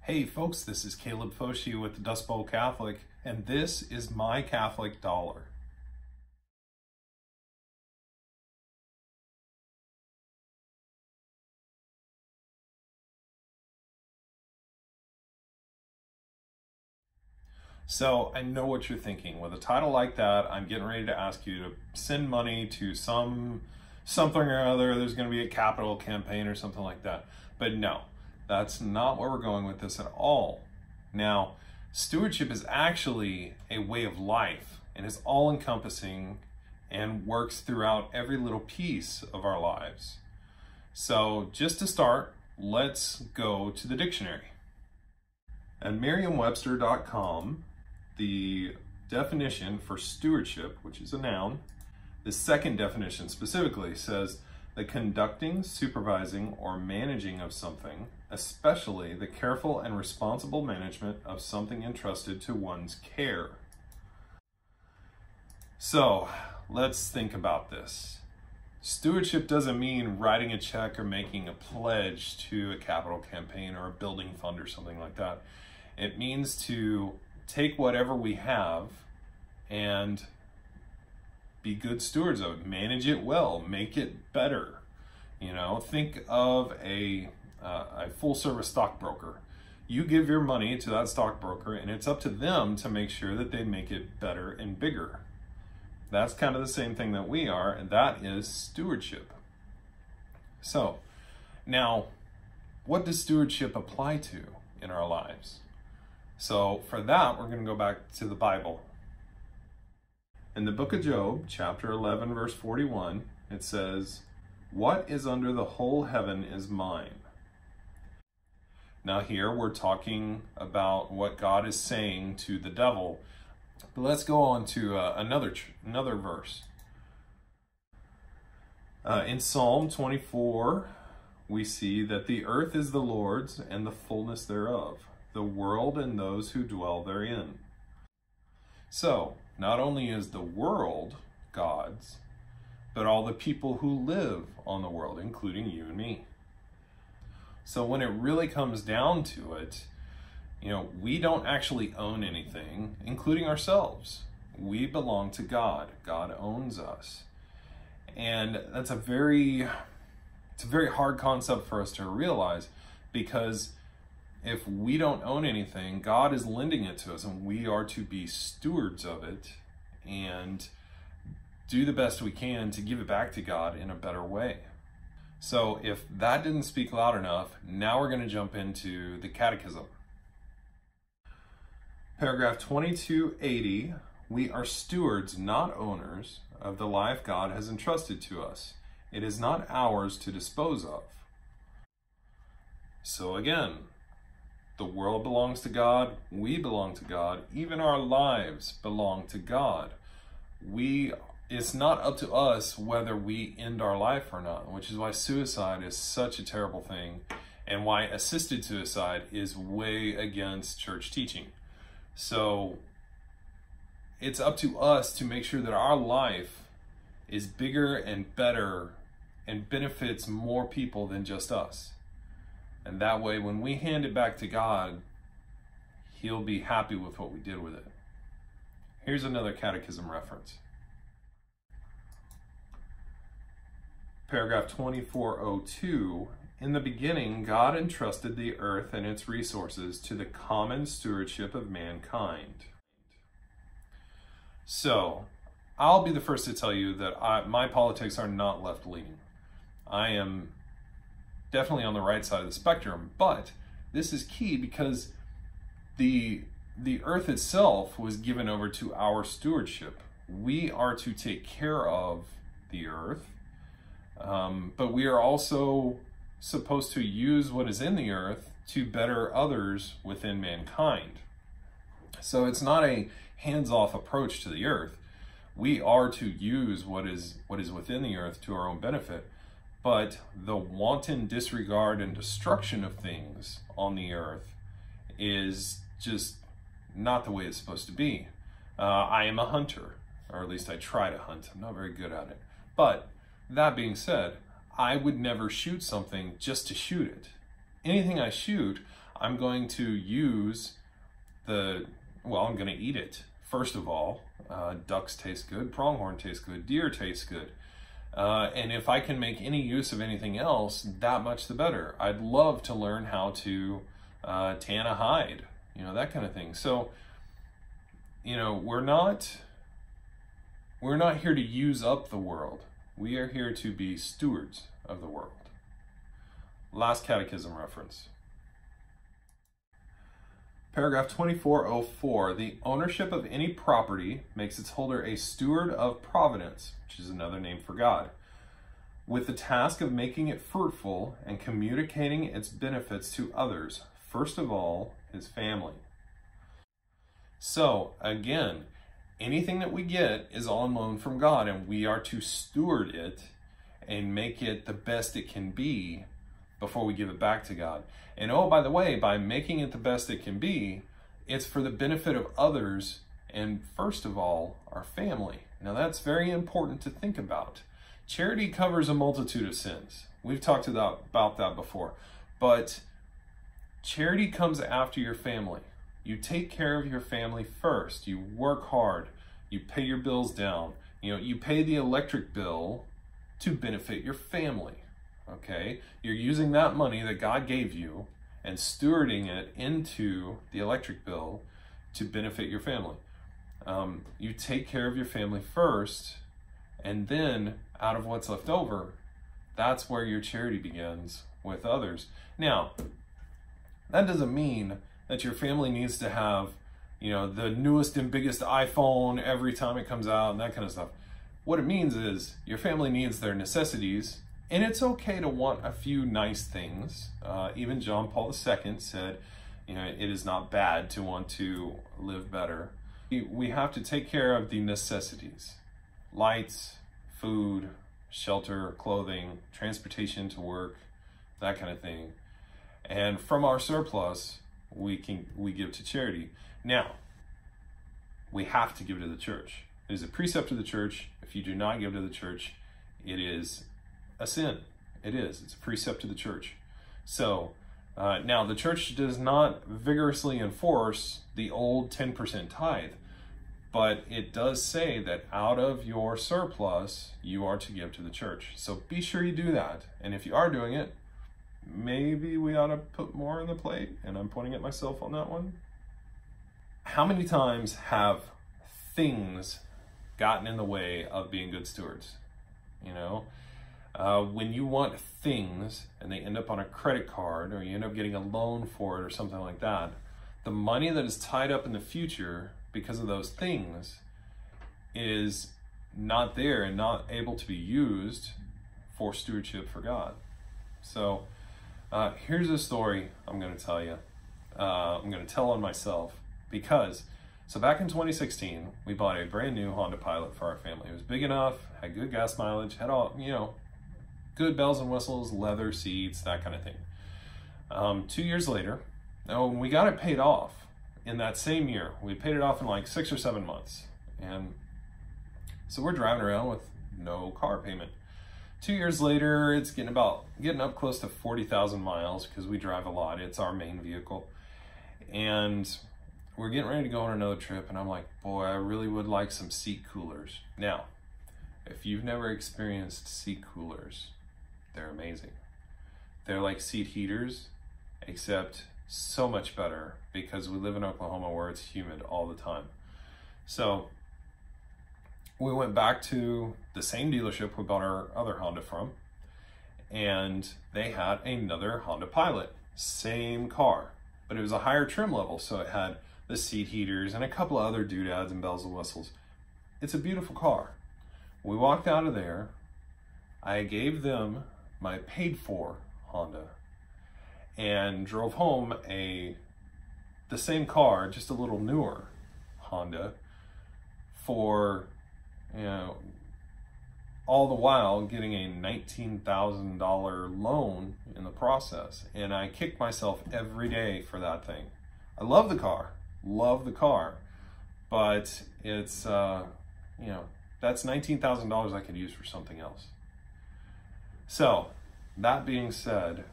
Hey folks, this is Caleb Foshi with the Dust Bowl Catholic, and this is my Catholic dollar. So I know what you're thinking. With a title like that, I'm getting ready to ask you to send money to something or other. There's going to be a capital campaign or something like that. But no, that's not where we're going with this at all. Now, stewardship is actually a way of life and is all-encompassing and works throughout every little piece of our lives. So just to start, let's go to the dictionary. At Merriam-Webster.com, the definition for stewardship, which is a noun, the second definition specifically says the conducting, supervising, or managing of something, especially the careful and responsible management of something entrusted to one's care. So let's think about this. Stewardship doesn't mean writing a check or making a pledge to a capital campaign or a building fund or something like that. It means to take whatever we have and be good stewards of it, manage it well, make it better. You know, think of a full-service stockbroker. You give your money to that stockbroker, and it's up to them to make sure that they make it better and bigger. That's kind of the same thing that we are, and that is stewardship. So, now, what does stewardship apply to in our lives? So, for that, we're going to go back to the Bible. In the book of Job, chapter 11, verse 41, it says, "What is under the whole heaven is mine." Now here we're talking about what God is saying to the devil. But let's go on to another verse. In Psalm 24, we see that the earth is the Lord's and the fullness thereof, the world and those who dwell therein. So, not only is the world God's, but all the people who live on the world, including you and me. So when it really comes down to it, you know, we don't actually own anything, including ourselves. We belong to God. God owns us. And that's a very hard concept for us to realize, because if we don't own anything, God is lending it to us, and we are to be stewards of it and do the best we can to give it back to God in a better way. So if that didn't speak loud enough, now we're going to jump into the Catechism. Paragraph 2280, we are stewards, not owners, of the life God has entrusted to us. It is not ours to dispose of. So again, the world belongs to God, we belong to God, even our lives belong to God. It's not up to us whether we end our life or not, which is why suicide is such a terrible thing, and why assisted suicide is way against church teaching. So it's up to us to make sure that our life is bigger and better and benefits more people than just us. And that way, when we hand it back to God, He'll be happy with what we did with it. Here's another Catechism reference. Paragraph 2402, in the beginning, God entrusted the earth and its resources to the common stewardship of mankind. So, I'll be the first to tell you that my politics are not left-leaning. I am definitely on the right side of the spectrum, but this is key because the earth itself was given over to our stewardship. We are to take care of the earth, but we are also supposed to use what is in the earth to better others within mankind. So it's not a hands-off approach to the earth. We are to use what is within the earth to our own benefit, but the wanton disregard and destruction of things on the earth is just not the way it's supposed to be. I am a hunter, or at least I try to hunt. I'm not very good at it. But that being said, I would never shoot something just to shoot it. Anything I shoot, I'm going to use I'm going to eat it. First of all, ducks taste good, pronghorn tastes good, deer tastes good. And if I can make any use of anything else, that much the better. I'd love to learn how to tan a hide, that kind of thing. So, we're not here to use up the world. We are here to be stewards of the world. Last catechism reference. Paragraph 2404, the ownership of any property makes its holder a steward of providence, which is another name for God, with the task of making it fruitful and communicating its benefits to others, first of all, his family. So, again, anything that we get is on loan from God, and we are to steward it and make it the best it can be before we give it back to God. And oh, by the way, by making it the best it can be, it's for the benefit of others and, first of all, our family. Now, that's very important to think about. Charity covers a multitude of sins. We've talked about that before. But charity comes after your family. You take care of your family first. You work hard. You pay your bills down. You pay the electric bill to benefit your family. Okay? You're using that money that God gave you and stewarding it into the electric bill to benefit your family. You take care of your family first, and then out of what's left over, that's where your charity begins with others. Now, that doesn't mean that your family needs to have, the newest and biggest iPhone every time it comes out and that kind of stuff. What it means is your family needs their necessities, and it's okay to want a few nice things. Even John Paul II said, it is not bad to want to live better. We have to take care of the necessities: lights, food, shelter, clothing, transportation to work, that kind of thing. And from our surplus, we give to charity. Now, we have to give to the church. It is a precept of the church. If you do not give to the church, it is a sin. It is. It's a precept of the church. So, now the church does not vigorously enforce the old 10% tithe, but it does say that out of your surplus, you are to give to the church. So be sure you do that. And if you are doing it, maybe we ought to put more on the plate, and I'm pointing at myself on that one. How many times have things gotten in the way of being good stewards? When you want things and they end up on a credit card, or you end up getting a loan for it or something like that, the money that is tied up in the future because of those things is not there and not able to be used for stewardship for God. So here's a story I'm going to tell you. I'm going to tell on myself so back in 2016, we bought a brand new Honda Pilot for our family. It was big enough, had good gas mileage, had all, good bells and whistles, leather seats, that kind of thing. 2 years later, we got it paid off in that same year. We paid it off in like 6 or 7 months. And so we're driving around with no car payment. 2 years later, it's getting up close to 40,000 miles because we drive a lot. It's our main vehicle. And we're getting ready to go on another trip, and I'm like, boy, I really would like some seat coolers. Now, if you've never experienced seat coolers, they're amazing. They're like seat heaters, except so much better because we live in Oklahoma where it's humid all the time. So we went back to the same dealership we bought our other Honda from, and they had another Honda Pilot, same car, but it was a higher trim level, so it had the seat heaters and a couple of other doodads and bells and whistles. It's a beautiful car. We walked out of there. I gave them my paid for Honda and drove home the same car, just a little newer Honda, for all the while getting a $19,000 loan in the process. And I kick myself every day for that thing. I love the car, but it's, that's $19,000 I could use for something else. So, that being said,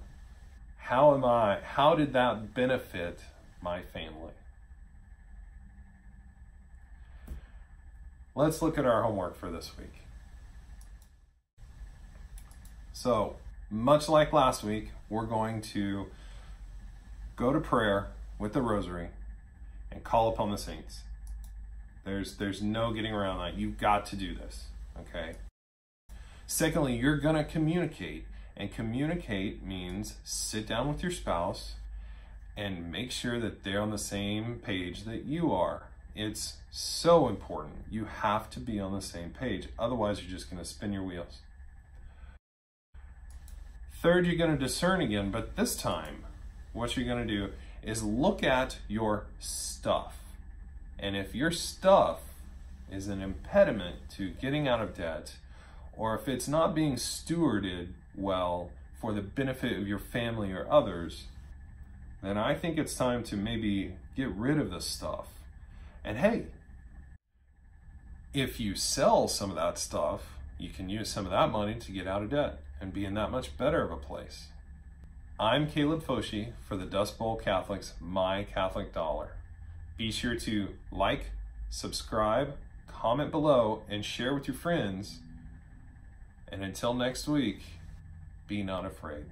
How did that benefit my family? Let's look at our homework for this week. So, much like last week, we're going to go to prayer with the rosary and call upon the saints. There's no getting around that. You've got to do this, okay? Secondly, you're going to communicate. And communicate means sit down with your spouse and make sure that they're on the same page that you are. It's so important. You have to be on the same page. Otherwise, you're just going to spin your wheels. Third, you're going to discern again, but this time, what you're going to do is look at your stuff. And if your stuff is an impediment to getting out of debt, or if it's not being stewarded well for the benefit of your family or others, then I think it's time to maybe get rid of this stuff. And hey, if you sell some of that stuff, you can use some of that money to get out of debt and be in that much better of a place. I'm Caleb Foshi for the Dust Bowl Catholics My Catholic Dollar. Be sure to like, subscribe, comment below, and share with your friends. And until next week, be not afraid.